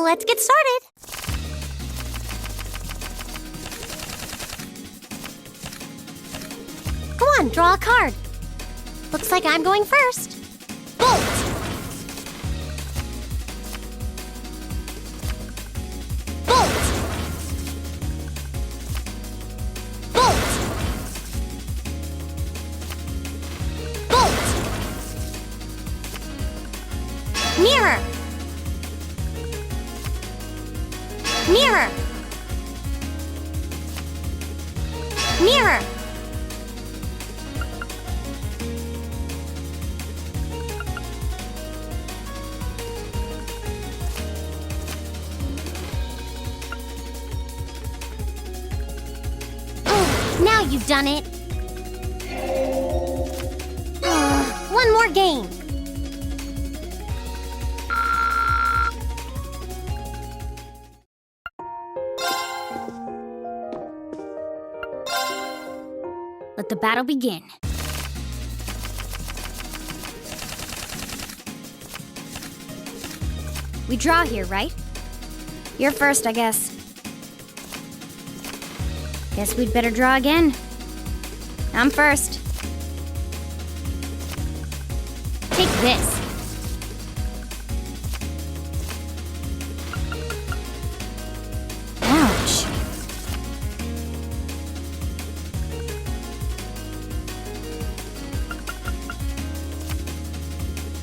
Let's get started. Come on, draw a card. Looks like I'm going first. Bolt! Bolt! Bolt! Bolt! Mirror! Mirror! Mirror! Oh, now you've done it. One more game. Let the battle begin. We draw here, right? You're first, I guess. Guess we'd better draw again. I'm first. Take this. Ouch.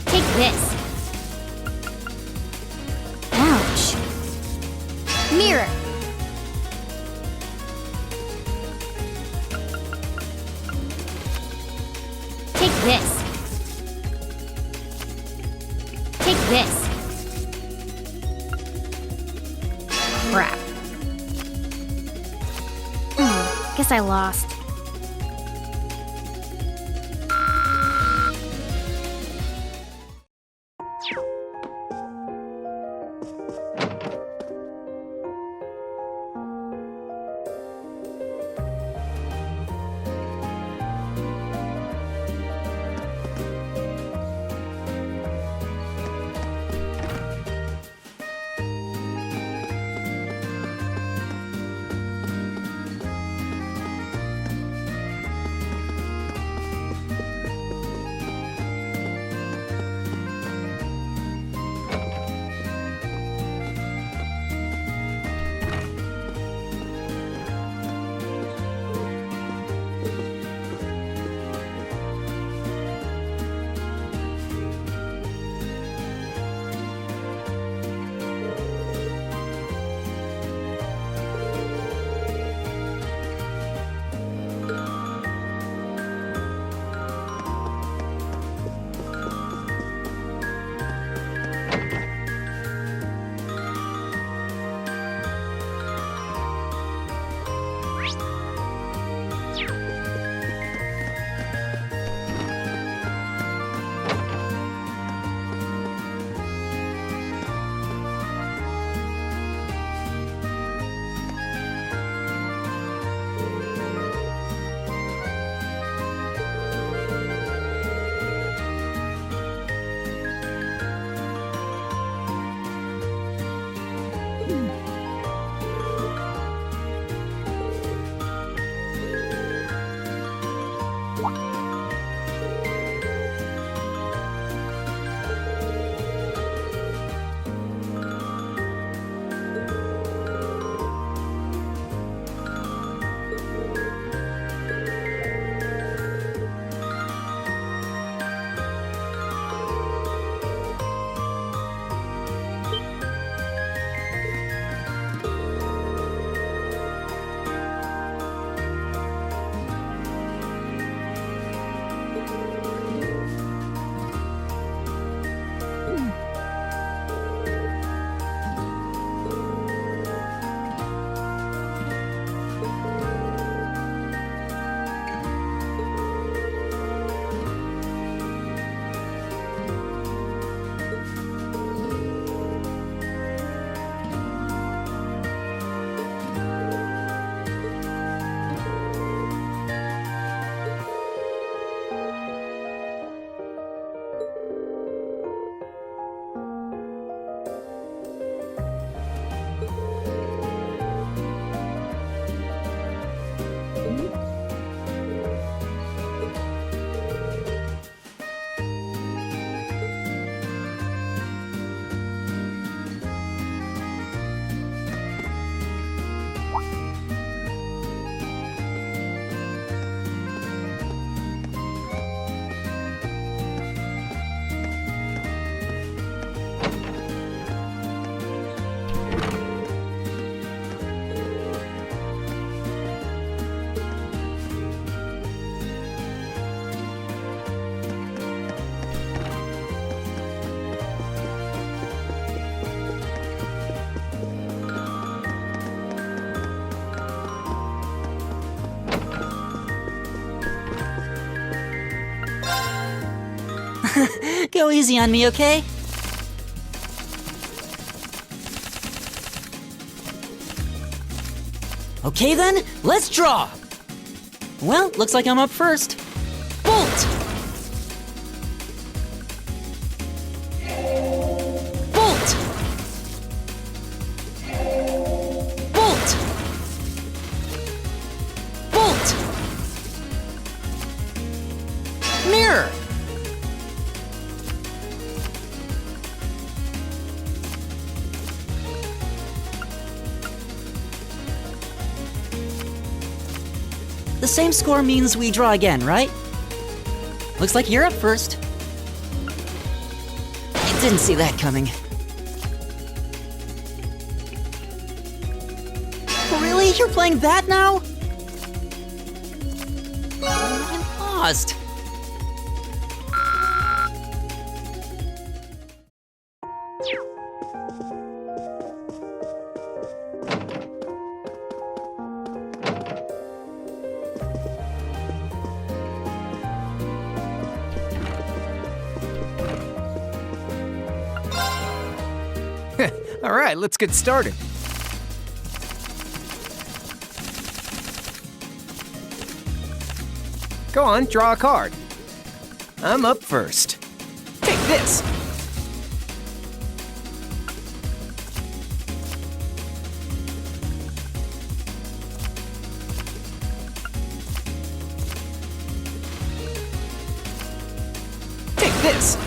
Take this. Ouch. Mirror. Take this. Take this. Crap. Guess I lost. Go easy on me, okay? Okay then, let's draw! Well, looks like I'm up first. Bolt! Bolt! Bolt! Bolt! Mirror! The same score means we draw again, right? Looks like you're up first. I didn't see that coming. Really? You're playing that now? I'm lost. All right, let's get started. Go on, draw a card. I'm up first. Take this. Take this.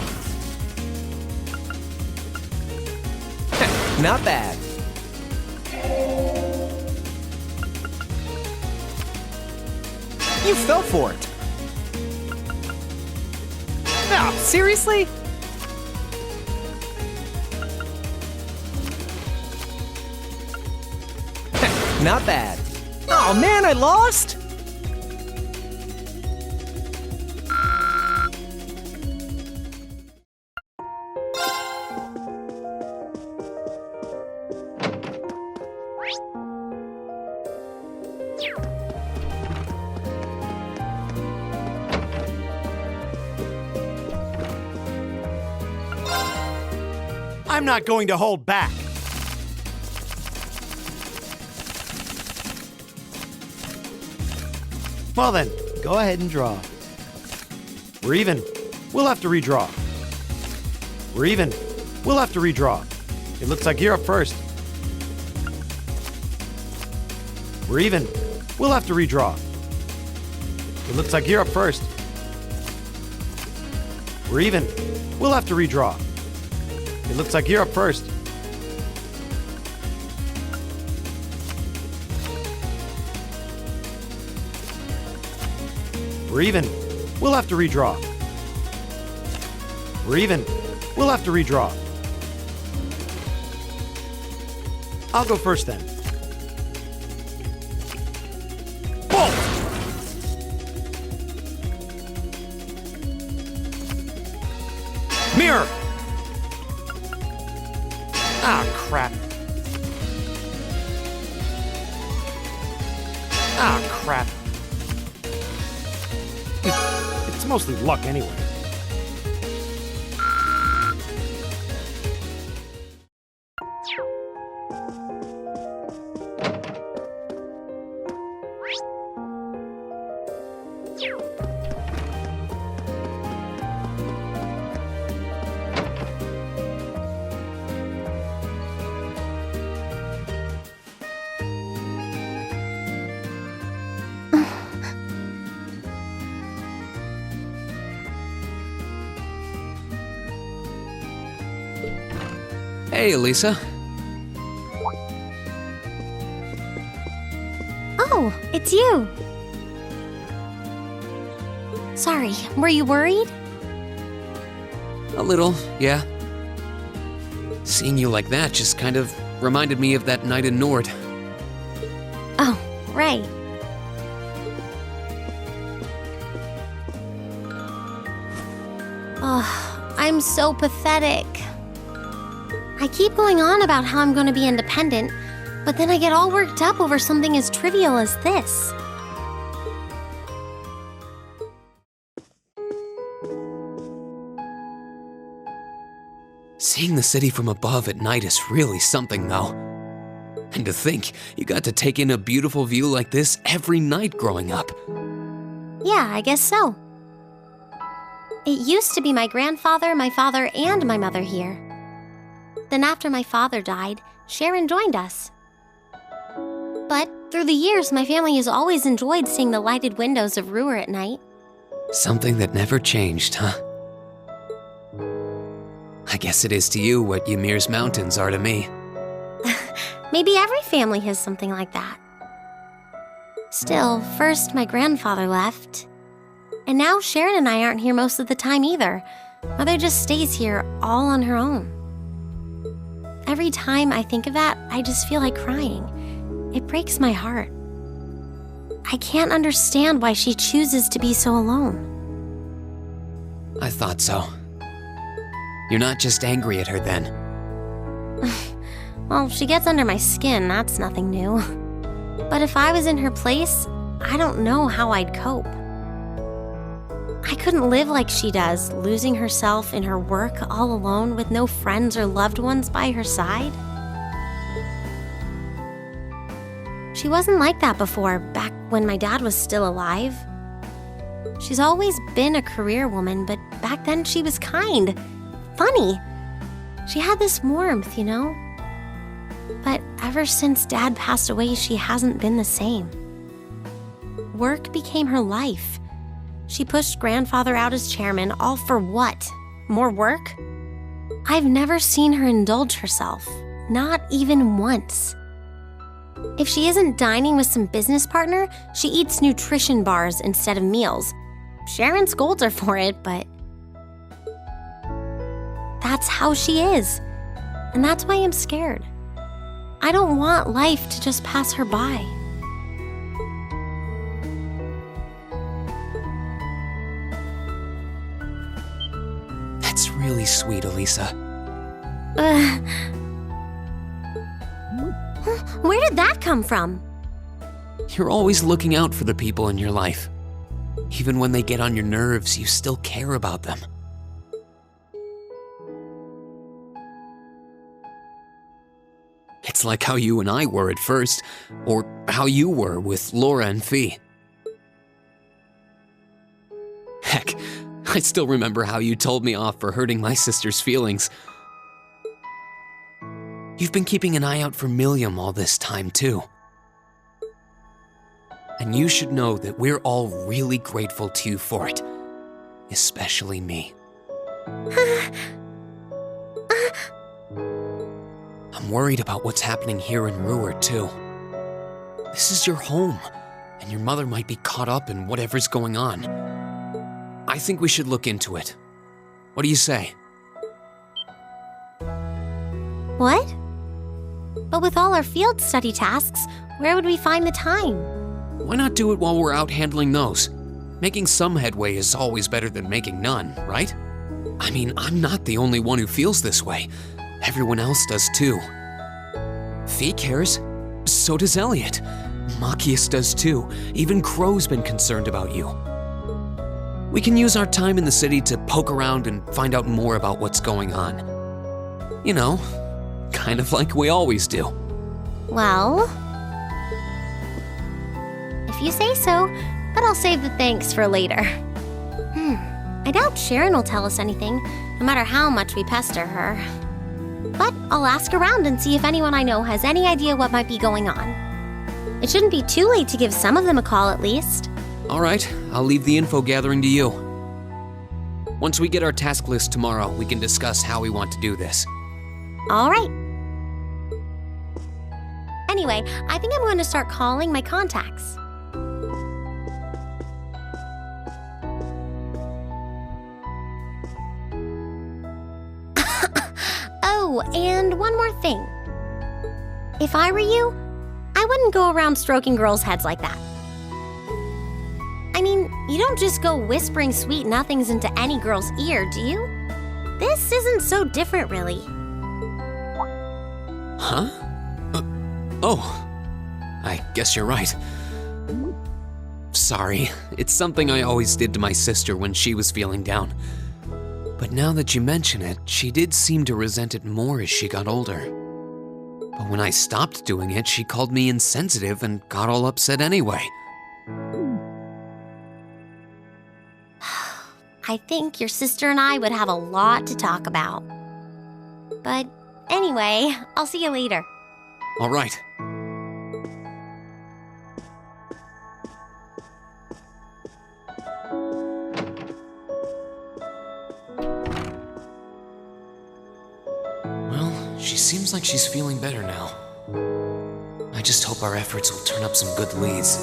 Not bad. You fell for it. Oh, seriously? Not bad. Oh man, I lost? I'm not going to hold back. Well then, go ahead and draw. We're even. We'll have to redraw. We're even. We'll have to redraw. It looks like you're up first. We're even. We'll have to redraw. It looks like you're up first. We're even. We'll have to redraw. It looks like you're up first. We're even. We'll have to redraw. We're even. We'll have to redraw. I'll go first then. Bolt! Mirror! Ah, crap. Ah, crap. It's mostly luck anyway. Hey, Elisa. Oh, it's you. Sorry, were you worried? A little, yeah. Seeing you like that just kind of reminded me of that night in Nord. Oh, right. Oh, I'm so pathetic. I keep going on about how I'm going to be independent, but then I get all worked up over something as trivial as this. Seeing the city from above at night is really something, though. And to think you got to take in a beautiful view like this every night growing up. Yeah, I guess so. It used to be my grandfather, my father, and my mother here. Then after my father died, Sharon joined us. But through the years, my family has always enjoyed seeing the lighted windows of Ruhr at night. Something that never changed, huh? I guess it is to you what Ymir's mountains are to me. Maybe every family has something like that. Still, first my grandfather left. And now Sharon and I aren't here most of the time either. Mother just stays here all on her own. Every time I think of that, I just feel like crying. It breaks my heart. I can't understand why she chooses to be so alone. I thought so. You're not just angry at her then. Well, she gets under my skin, that's nothing new. But if I was in her place, I don't know how I'd cope. I couldn't live like she does, losing herself in her work all alone with no friends or loved ones by her side. She wasn't like that before, back when my dad was still alive. She's always been a career woman, but back then she was kind, funny. She had this warmth, you know? But ever since Dad passed away, she hasn't been the same. Work became her life. She pushed Grandfather out as chairman, all for what? More work? I've never seen her indulge herself, not even once. If she isn't dining with some business partner, she eats nutrition bars instead of meals. Sharon scolds her for it, but that's how she is. And that's why I'm scared. I don't want life to just pass her by. That's really sweet, Elisa. Where did that come from? You're always looking out for the people in your life. Even when they get on your nerves, you still care about them. It's like how you and I were at first, or how you were with Laura and Fee. Heck, I still remember how you told me off for hurting my sister's feelings. You've been keeping an eye out for Milliam all this time, too. And you should know that we're all really grateful to you for it. Especially me. I'm worried about what's happening here in Ruhr, too. This is your home, and your mother might be caught up in whatever's going on. I think we should look into it. What do you say? What? But with all our field study tasks, where would we find the time? Why not do it while we're out handling those? Making some headway is always better than making none, right? I mean, I'm not the only one who feels this way. Everyone else does too. Fee cares. So does Elliot. Machias does too. Even Crow's been concerned about you. We can use our time in the city to poke around and find out more about what's going on. You know, kind of like we always do. Well, if you say so, but I'll save the thanks for later. I doubt Sharon will tell us anything, no matter how much we pester her. But I'll ask around and see if anyone I know has any idea what might be going on. It shouldn't be too late to give some of them a call at least. All right, I'll leave the info gathering to you. Once we get our task list tomorrow, we can discuss how we want to do this. All right. Anyway, I think I'm going to start calling my contacts. Oh, and one more thing. If I were you, I wouldn't go around stroking girls' heads like that. I mean, you don't just go whispering sweet nothings into any girl's ear, do you? This isn't so different, really. Huh? Oh, I guess you're right. Sorry, it's something I always did to my sister when she was feeling down. But But now that you mention it, she did seem to resent it more as she got older. But when I stopped doing it, she called me insensitive and got all upset anyway. I think your sister and I would have a lot to talk about. But anyway, I'll see you later. All right. Well, she seems like she's feeling better now. I just hope our efforts will turn up some good leads.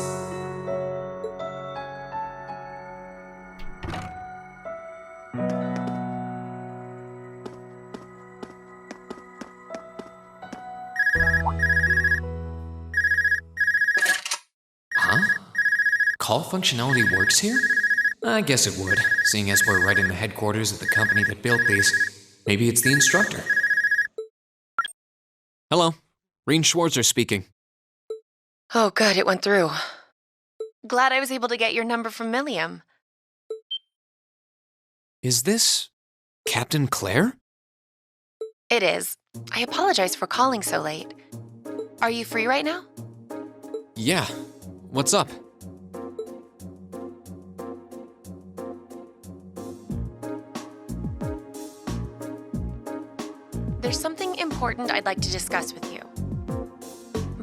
Huh? Call functionality works here? I guess it would, seeing as we're right in the headquarters of the company that built these. Maybe it's the instructor. Hello, Reen Schwarzer speaking. Oh, good, it went through. Glad I was able to get your number from Milliam. Is this Captain Claire? It is. I apologize for calling so late. Are you free right now? Yeah. What's up? There's something important I'd like to discuss with you.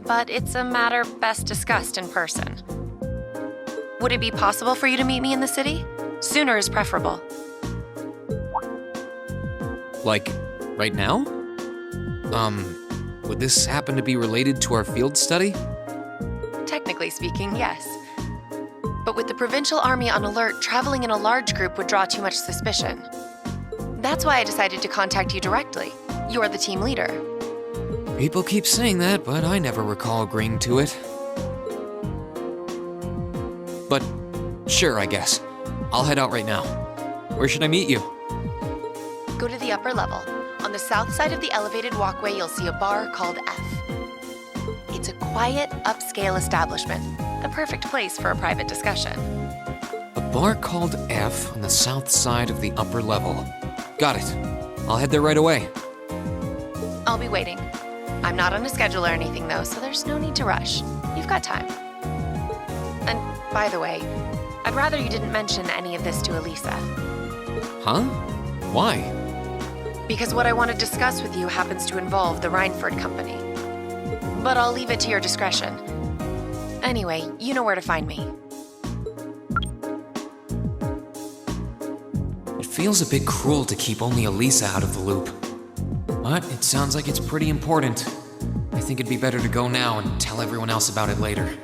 But it's a matter best discussed in person. Would it be possible for you to meet me in the city? Sooner is preferable. Like, right now? Would this happen to be related to our field study? Technically speaking, yes. But with the provincial army on alert, traveling in a large group would draw too much suspicion. That's why I decided to contact you directly. You're the team leader. People keep saying that, but I never recall agreeing to it. But sure, I guess. I'll head out right now. Where should I meet you? Go to the upper level. On the south side of the elevated walkway, you'll see a bar called F. It's a quiet, upscale establishment. The perfect place for a private discussion. A bar called F on the south side of the upper level. Got it. I'll head there right away. I'll be waiting. I'm not on a schedule or anything, though, so there's no need to rush. You've got time. And by the way, I'd rather you didn't mention any of this to Elisa. Huh? Why? Because what I want to discuss with you happens to involve the Reinford Company. But I'll leave it to your discretion. Anyway, you know where to find me. It feels a bit cruel to keep only Elisa out of the loop. But it sounds like it's pretty important. I think it'd be better to go now and tell everyone else about it later.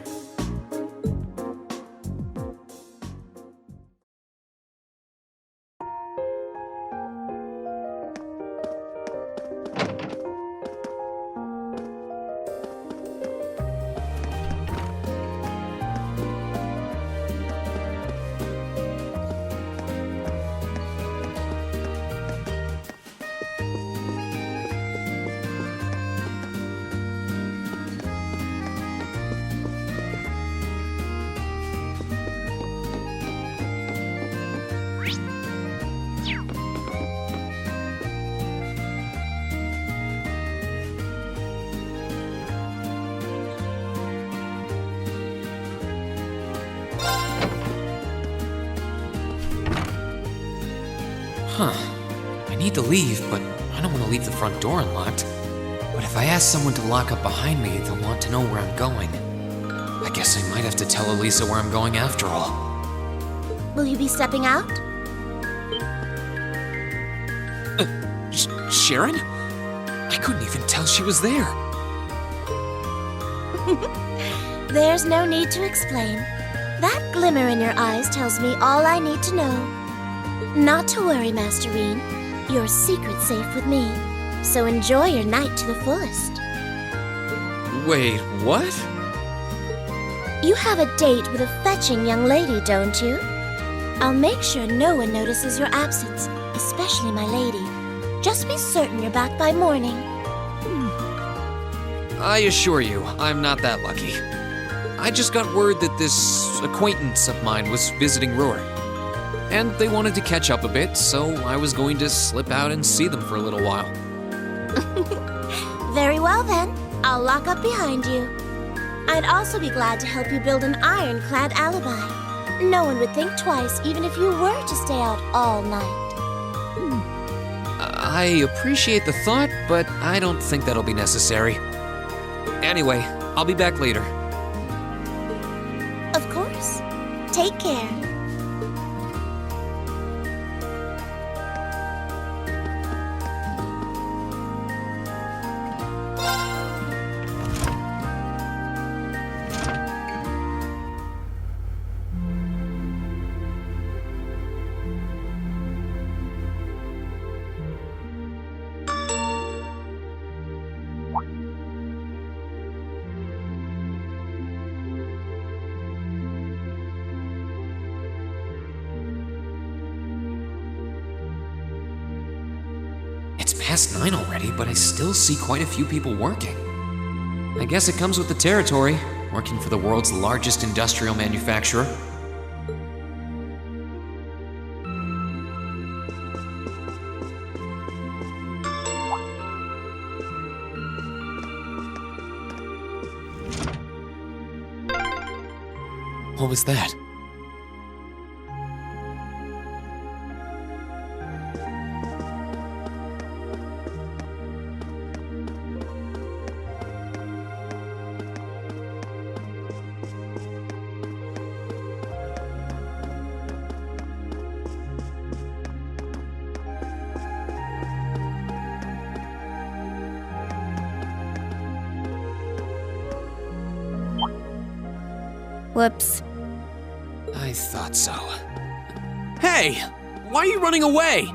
Huh. I need to leave, but I don't want to leave the front door unlocked. But if I ask someone to lock up behind me, they'll want to know where I'm going. I guess I might have to tell Elisa where I'm going after all. Will you be stepping out? Sharon? I couldn't even tell she was there. There's no need to explain. That glimmer in your eyes tells me all I need to know. Not to worry, Masterine. Your secret's safe with me. So enjoy your night to the fullest. Wait, what? You have a date with a fetching young lady, don't you? I'll make sure no one notices your absence, especially my lady. Just be certain you're back by morning. I assure you, I'm not that lucky. I just got word that this acquaintance of mine was visiting Roar. and they wanted to catch up a bit, so I was going to slip out and see them for a little while. Very well then. I'll lock up behind you. I'd also be glad to help you build an ironclad alibi. No one would think twice, even if you were to stay out all night. I appreciate the thought, but I don't think that'll be necessary. Anyway, I'll be back later. Of course. Take care. It's past 9 already, but I still see quite a few people working. I guess it comes with the territory, working for the world's largest industrial manufacturer. What was that? Whoops. I thought so. Hey! Why are you running away?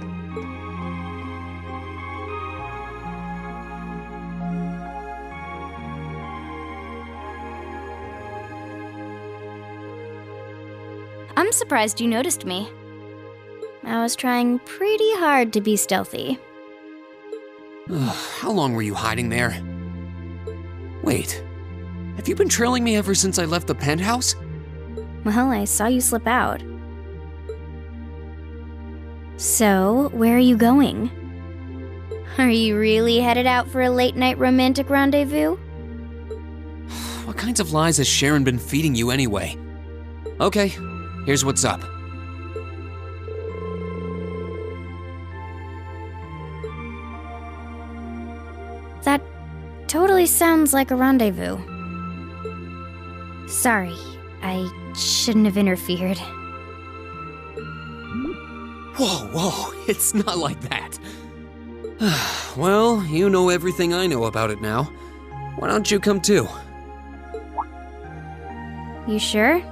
I'm surprised you noticed me. I was trying pretty hard to be stealthy. How long were you hiding there? Wait, have you been trailing me ever since I left the penthouse? Well, I saw you slip out. So, where are you going? Are you really headed out for a late-night romantic rendezvous? What kinds of lies has Sharon been feeding you anyway? Okay, here's what's up. That totally sounds like a rendezvous. Sorry, I shouldn't have interfered. Whoa, it's not like that. Well, you know everything I know about it now. Why don't you come too? You sure?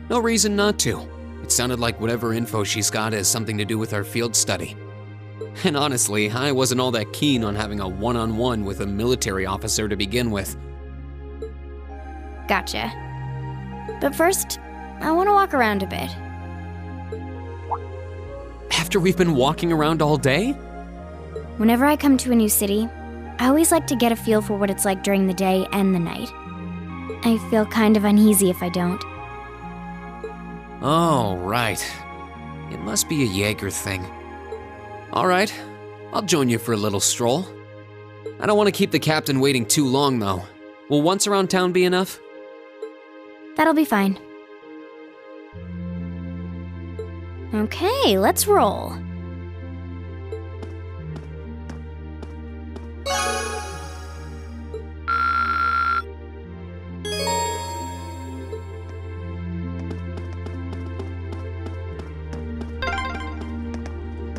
No reason not to. It sounded like whatever info she's got has something to do with our field study. And honestly, I wasn't all that keen on having a one-on-one with a military officer to begin with. Gotcha. But first, I want to walk around a bit. After we've been walking around all day? Whenever I come to a new city, I always like to get a feel for what it's like during the day and the night. I feel kind of uneasy if I don't. Oh, right. It must be a Jaeger thing. All right, I'll join you for a little stroll. I don't want to keep the captain waiting too long, though. Will once around town be enough? That'll be fine. Okay, let's roll.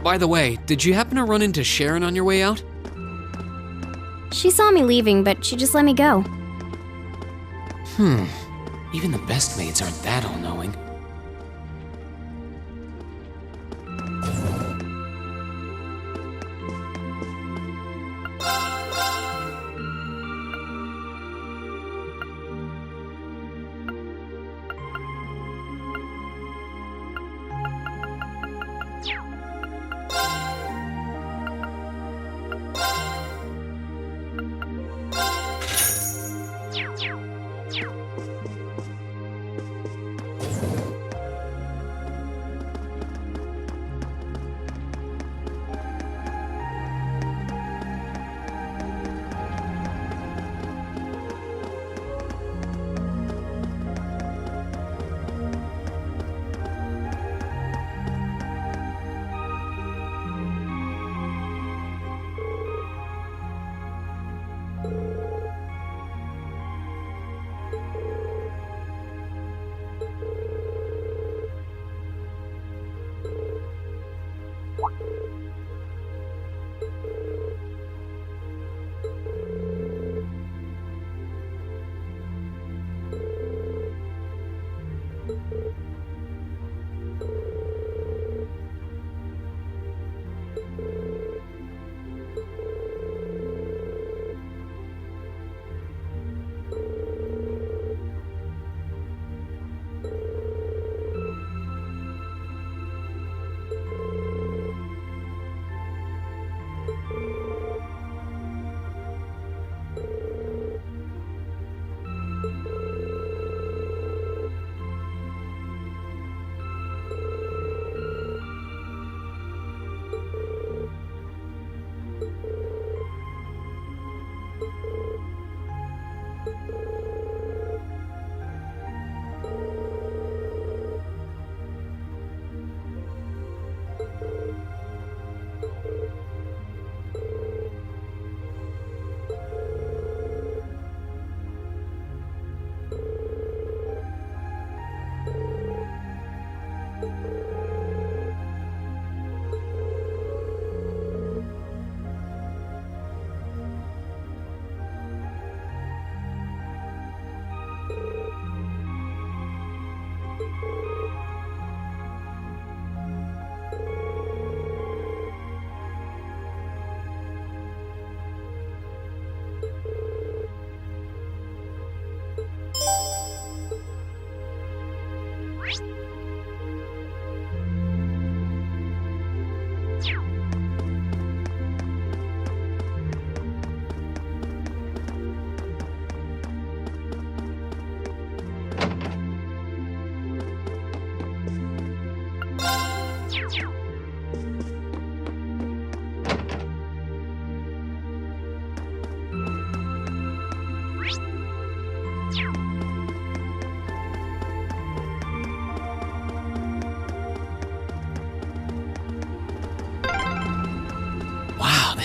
By the way, did you happen to run into Sharon on your way out? She saw me leaving, but she just let me go. Even the best maids aren't that all-knowing.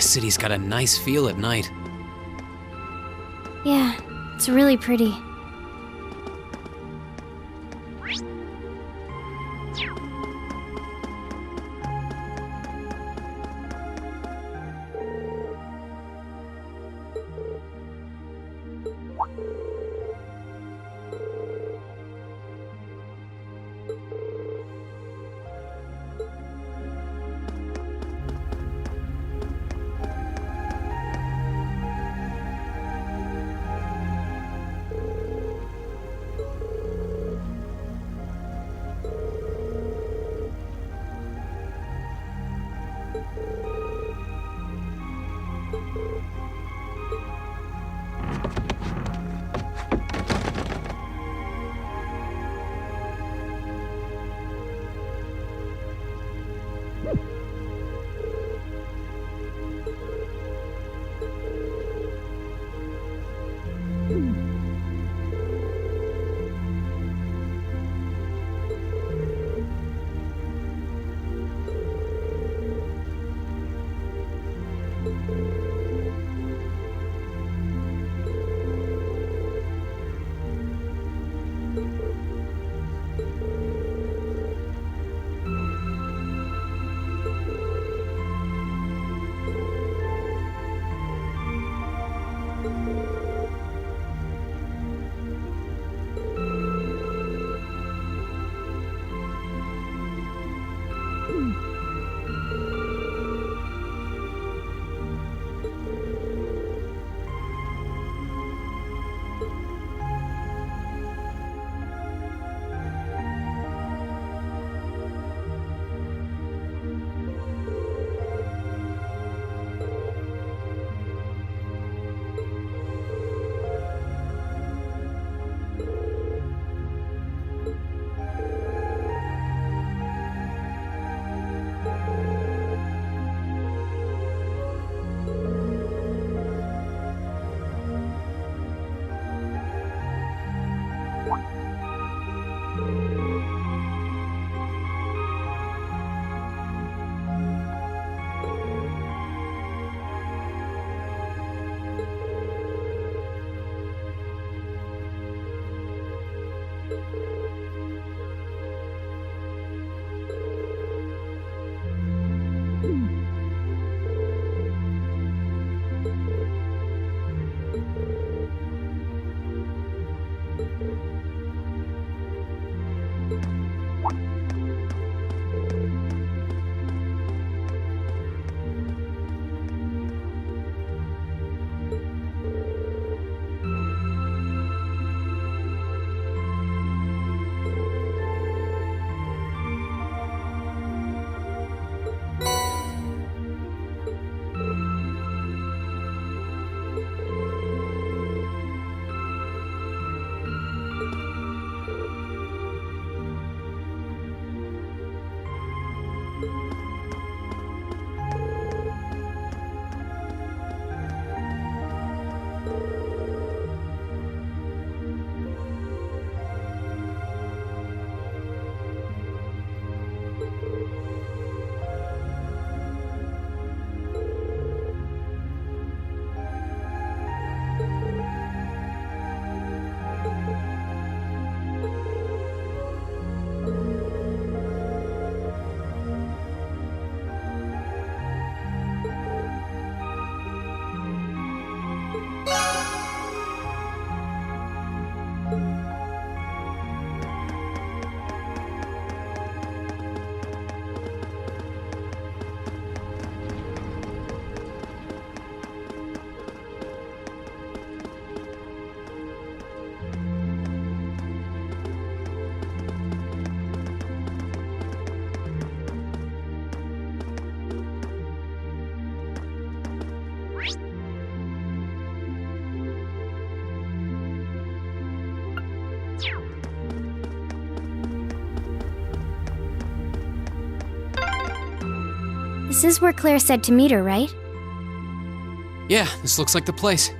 This city's got a nice feel at night. Yeah, it's really pretty. This is where Claire said to meet her, right? Yeah, this looks like the place.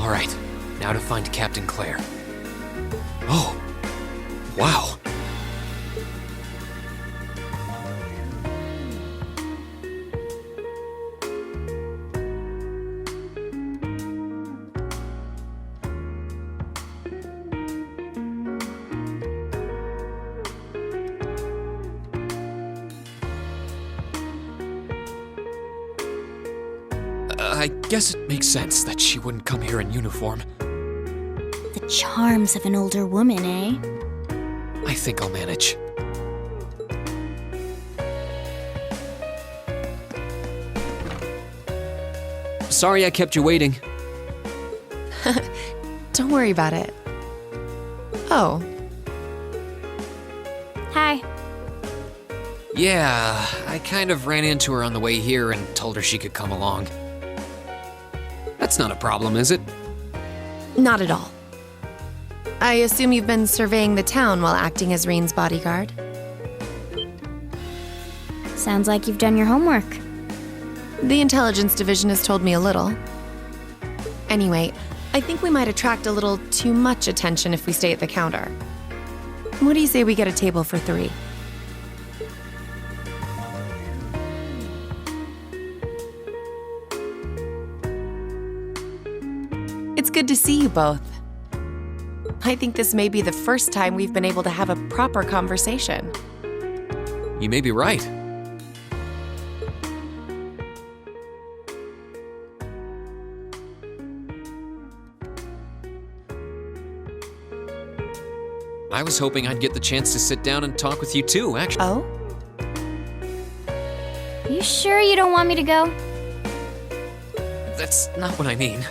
All right, now to find Captain Claire. Oh, wow. I guess it makes sense that she wouldn't come here in uniform. The charms of an older woman, eh? I think I'll manage. Sorry I kept you waiting. Don't worry about it. Oh, Hi. Yeah, I kind of ran into her on the way here and told her she could come along. That's not a problem, is it? not at all. I assume you've been surveying the town while acting as Reen's bodyguard? Sounds like you've done your homework. The intelligence division has told me a little. Anyway, I think we might attract a little too much attention if we stay at the counter. What do you say we get a table for 3? It's good to see you both. I think this may be the first time we've been able to have a proper conversation. You may be right. I was hoping I'd get the chance to sit down and talk with you too, actually. Oh? You sure you don't want me to go? That's not what I mean.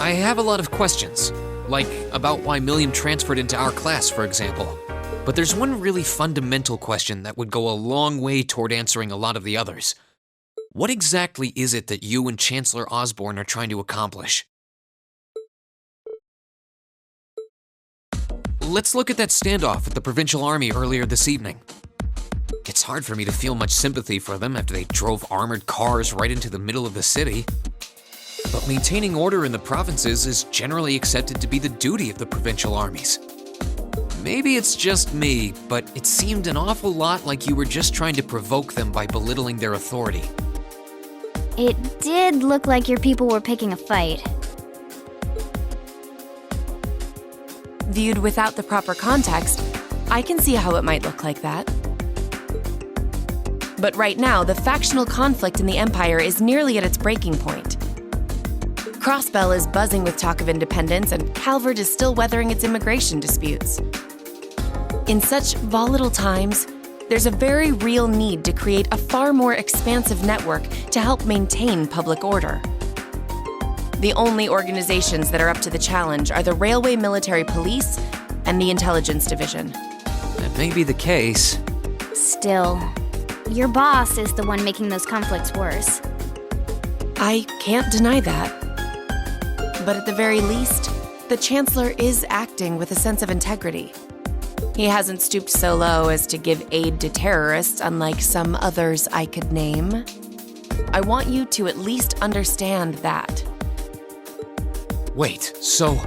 I have a lot of questions, like about why Milliam transferred into our class, for example. But there's one really fundamental question that would go a long way toward answering a lot of the others. What exactly is it that you and Chancellor Osborne are trying to accomplish? Let's look at that standoff with the Provincial Army earlier this evening. It's hard for me to feel much sympathy for them after they drove armored cars right into the middle of the city. But maintaining order in the provinces is generally accepted to be the duty of the provincial armies. Maybe it's just me, but it seemed an awful lot like you were just trying to provoke them by belittling their authority. It did look like your people were picking a fight. Viewed without the proper context, I can see how it might look like that. But right now, the factional conflict in the Empire is nearly at its breaking point. Crossbell is buzzing with talk of independence, and Calvert is still weathering its immigration disputes. In such volatile times, there's a very real need to create a far more expansive network to help maintain public order. The only organizations that are up to the challenge are the Railway Military Police and the Intelligence Division. That may be the case. Still, your boss is the one making those conflicts worse. I can't deny that. But at the very least, the Chancellor is acting with a sense of integrity. He hasn't stooped so low as to give aid to terrorists, unlike some others I could name. I want you to at least understand that. Wait, so...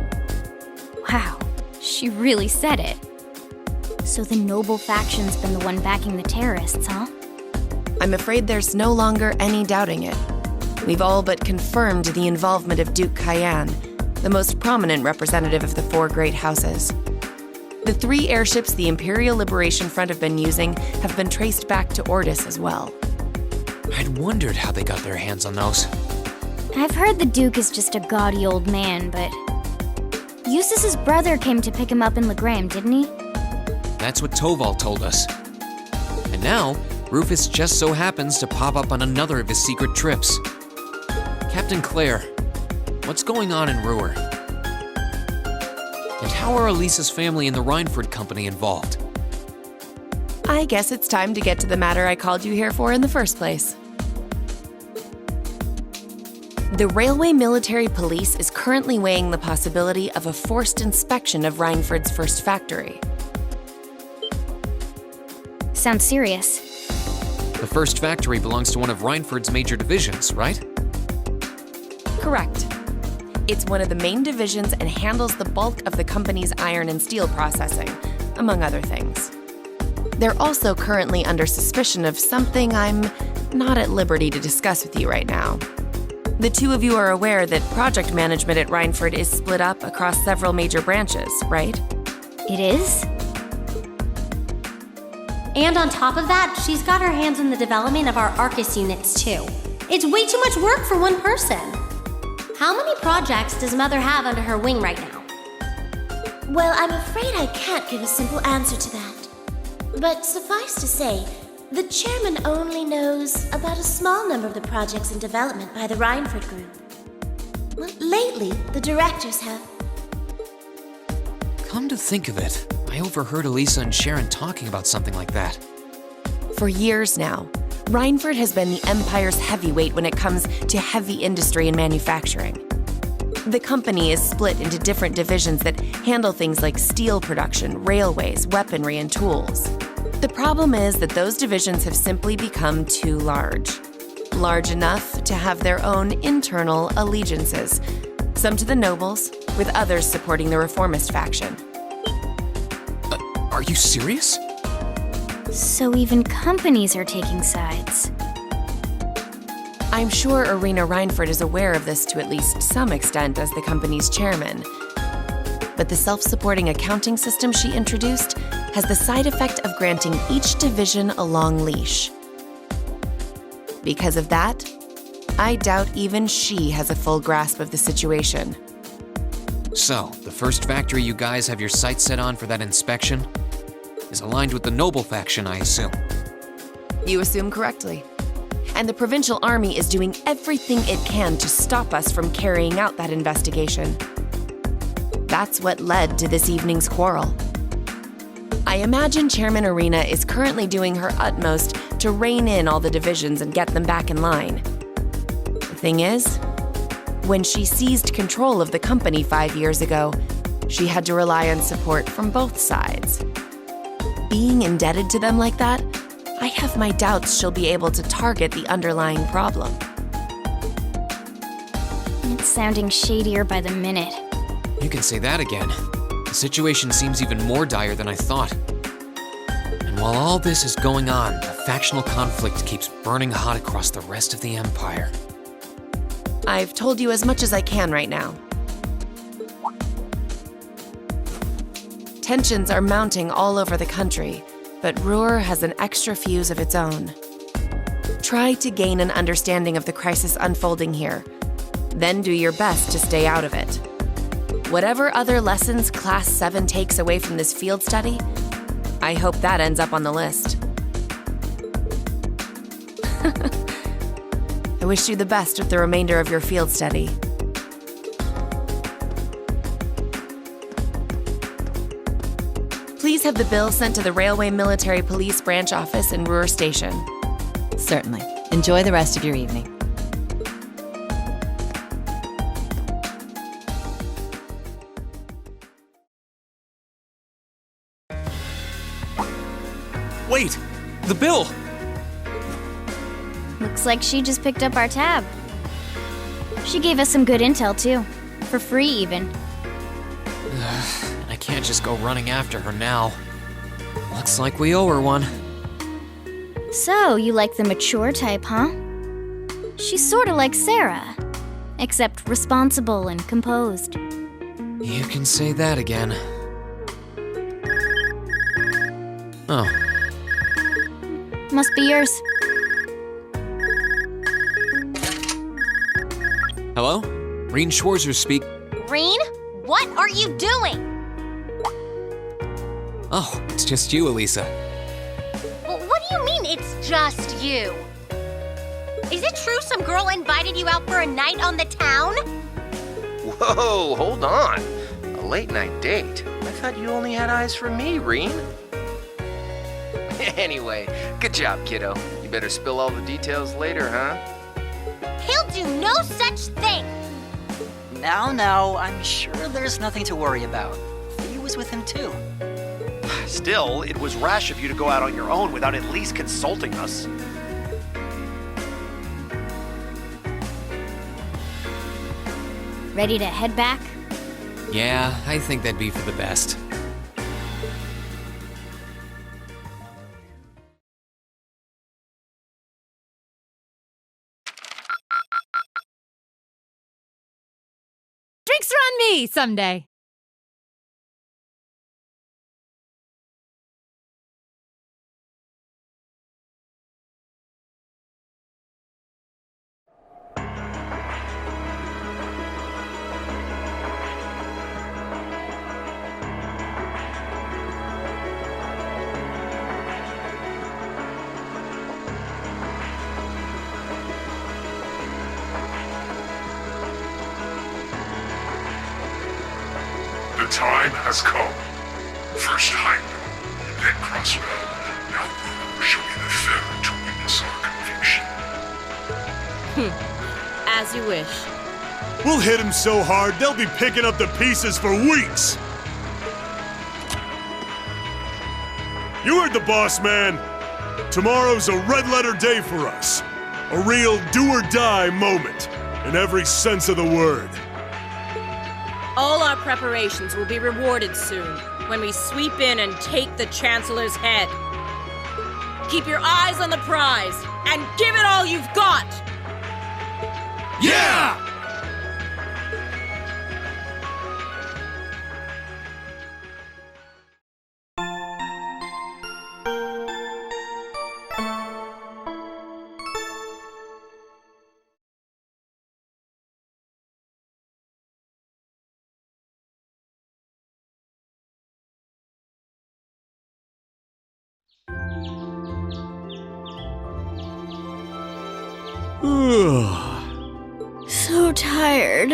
Wow, she really said it. So the noble faction's been the one backing the terrorists, huh? I'm afraid there's no longer any doubting it. We've all but confirmed the involvement of Duke Cayenne, the most prominent representative of the four great houses. The 3 airships the Imperial Liberation Front have been using have been traced back to Ordis as well. I'd wondered how they got their hands on those. I've heard the Duke is just a gaudy old man, but... Eustace's brother came to pick him up in Legram, didn't he? That's what Toval told us. And now, Rufus just so happens to pop up on another of his secret trips. Captain Claire, what's going on in Ruhr? And how are Elisa's family and the Rhineford Company involved? I guess it's time to get to the matter I called you here for in the first place. The Railway Military Police is currently weighing the possibility of a forced inspection of Rhineford's first factory. Sounds serious. The first factory belongs to one of Rhineford's major divisions, right? Correct. It's one of the main divisions and handles the bulk of the company's iron and steel processing, among other things. They're also currently under suspicion of something I'm not at liberty to discuss with you right now. The 2 of you are aware that project management at Rhineford is split up across several major branches, right? It is? And on top of that, she's got her hands in the development of our Arcus units, too. It's way too much work for one person. How many projects does Mother have under her wing right now? Well, I'm afraid I can't give a simple answer to that. But suffice to say, the chairman only knows about a small number of the projects in development by the Rhineford Group. Well, lately, the directors have. Come to think of it, I overheard Elisa and Sharon talking about something like that. For years now, Rhineford has been the Empire's heavyweight when it comes to heavy industry and manufacturing. The company is split into different divisions that handle things like steel production, railways, weaponry, and tools. The problem is that those divisions have simply become too large. Large enough to have their own internal allegiances, some to the nobles, with others supporting the reformist faction. Are you serious? So even companies are taking sides. I'm sure Irina Rhineford is aware of this to at least some extent as the company's chairman. But the self-supporting accounting system she introduced has the side effect of granting each division a long leash. Because of that, I doubt even she has a full grasp of the situation. So, the first factory you guys have your sights set on for that inspection is aligned with the noble faction, I assume. You assume correctly. And the provincial army is doing everything it can to stop us from carrying out that investigation. That's what led to this evening's quarrel. I imagine Chairman Irina is currently doing her utmost to rein in all the divisions and get them back in line. The thing is, when she seized control of the company 5 years ago, she had to rely on support from both sides. Being indebted to them like that, I have my doubts she'll be able to target the underlying problem. It's sounding shadier by the minute. You can say that again. The situation seems even more dire than I thought. And while all this is going on, a factional conflict keeps burning hot across the rest of the Empire. I've told you as much as I can right now. Tensions are mounting all over the country, but Ruhr has an extra fuse of its own. Try to gain an understanding of the crisis unfolding here, then do your best to stay out of it. Whatever other lessons Class 7 takes away from this field study, I hope that ends up on the list. I wish you the best with the remainder of your field study. Please have the bill sent to the Railway Military Police Branch Office in Ruhr Station. Certainly. Enjoy the rest of your evening. Wait! The bill! Looks like she just picked up our tab. She gave us some good intel, too. For free, even. I can't just go running after her now. Looks like we owe her one. So, you like the mature type, huh? She's sorta like Sarah. Except responsible and composed. You can say that again. Oh. Must be yours. Hello? Reen Schwarzer speak. Reen, what are you doing? Oh, it's just you, Elisa. Well, what do you mean it's just you? Is it true some girl invited you out for a night on the town? Whoa, hold on. A late night date? I thought you only had eyes for me, Reen. Anyway, good job, kiddo. You better spill all the details later, huh? He'll do no such thing. Now, I'm sure there's nothing to worry about. He was with him too. Still, it was rash of you to go out on your own without at least consulting us. Ready to head back? Yeah, I think that'd be for the best. Drinks are on me someday. The time has come. First Heimdall, then Crossrail. Now Ruhr shall be the third to witness our conviction. As you wish. We'll hit him so hard, they'll be picking up the pieces for weeks! You heard the boss, man. Tomorrow's a red-letter day for us. A real do-or-die moment, in every sense of the word. All our preparations will be rewarded soon when we sweep in and take the Chancellor's head. Keep your eyes on the prize and give it all you've got! Yeah! So tired.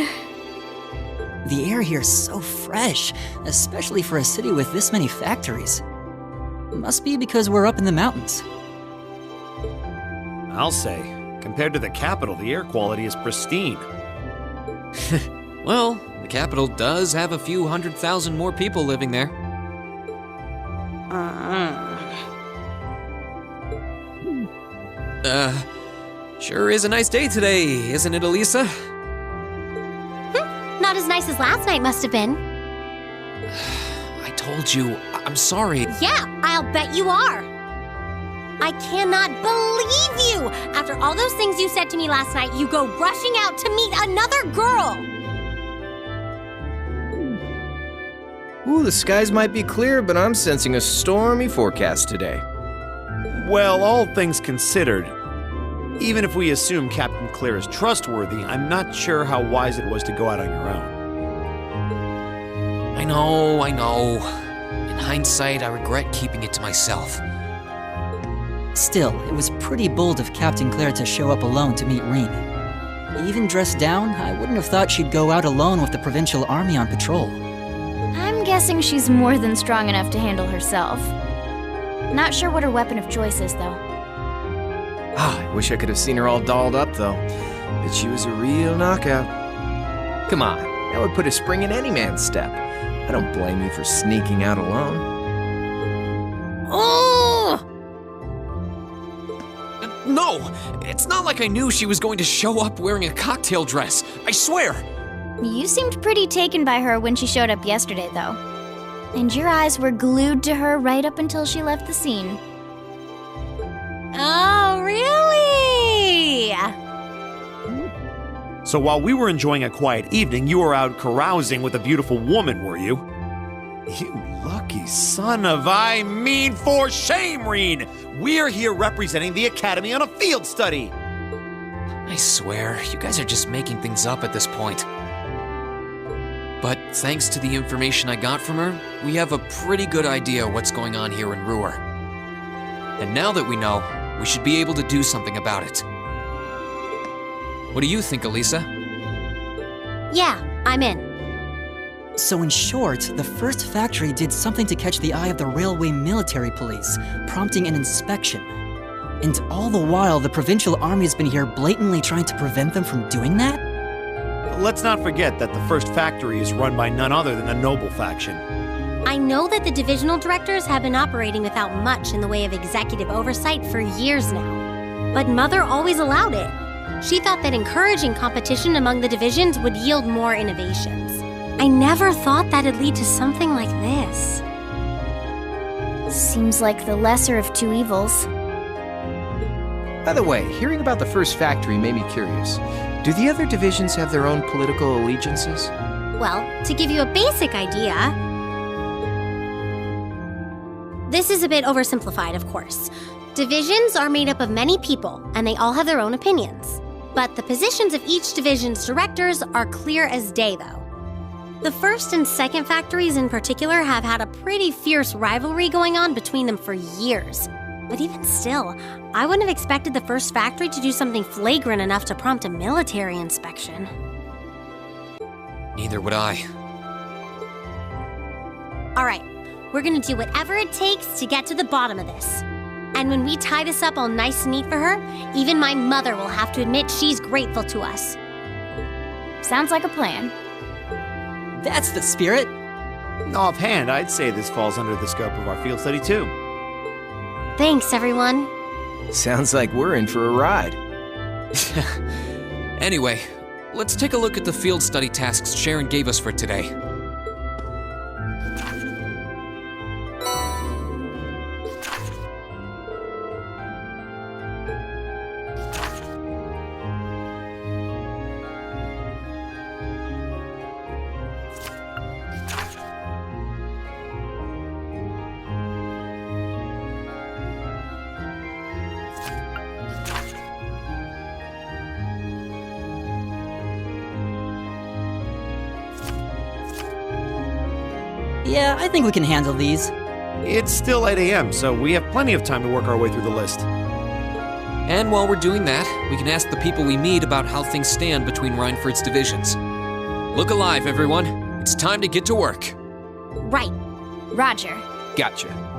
The air here is so fresh, especially for a city with this many factories. Must be because we're up in the mountains. I'll say, compared to the capital, the air quality is pristine. Well, the capital does have a few 100,000 more people living there. Sure is a nice day today, isn't it, Elisa? Not as nice as last night must have been. I told you, I'm sorry. Yeah, I'll bet you are. I cannot believe you! After all those things you said to me last night, you go rushing out to meet another girl! Ooh, the skies might be clear, but I'm sensing a stormy forecast today. Well, all things considered, even if we assume Captain Clear is trustworthy, I'm not sure how wise it was to go out on your own. I know. In hindsight, I regret keeping it to myself. Still, it was pretty bold of Captain Claire to show up alone to meet Reen. Even dressed down, I wouldn't have thought she'd go out alone with the Provincial Army on patrol. I'm guessing she's more than strong enough to handle herself. Not sure what her weapon of choice is, though. I wish I could have seen her all dolled up, though. But she was a real knockout. Come on, that would put a spring in any man's step. I don't blame you for sneaking out alone. Oh! No! It's not like I knew she was going to show up wearing a cocktail dress. I swear! You seemed pretty taken by her when she showed up yesterday, though. And your eyes were glued to her right up until she left the scene. Oh, really? So while we were enjoying a quiet evening, you were out carousing with a beautiful woman, were you? You lucky son of for shame, Reen! We're here representing the Academy on a field study! I swear, you guys are just making things up at this point. But thanks to the information I got from her, we have a pretty good idea what's going on here in Ruhr. And now that we know, we should be able to do something about it. What do you think, Elisa? Yeah, I'm in. So in short, the first factory did something to catch the eye of the railway military police, prompting an inspection. And all the while, the Provincial Army has been here blatantly trying to prevent them from doing that? Let's not forget that the first factory is run by none other than the Noble faction. I know that the divisional directors have been operating without much in the way of executive oversight for years now. But Mother always allowed it. She thought that encouraging competition among the divisions would yield more innovations. I never thought that'd lead to something like this. Seems like the lesser of two evils. By the way, hearing about the first factory made me curious. Do the other divisions have their own political allegiances? Well, to give you a basic idea, this is a bit oversimplified, of course. Divisions are made up of many people, and they all have their own opinions. But the positions of each division's directors are clear as day, though. The first and second factories in particular have had a pretty fierce rivalry going on between them for years. But even still, I wouldn't have expected the first factory to do something flagrant enough to prompt a military inspection. Neither would I. All right, we're gonna do whatever it takes to get to the bottom of this. And when we tie this up all nice and neat for her, even my mother will have to admit she's grateful to us. Sounds like a plan. That's the spirit. Offhand, I'd say this falls under the scope of our field study too. Thanks, everyone. Sounds like we're in for a ride. Anyway, let's take a look at the field study tasks Sharon gave us for today. Yeah, I think we can handle these. It's still 8 a.m., so we have plenty of time to work our way through the list. And while we're doing that, we can ask the people we meet about how things stand between Reinford's divisions. Look alive, everyone. It's time to get to work. Right. Roger. Gotcha.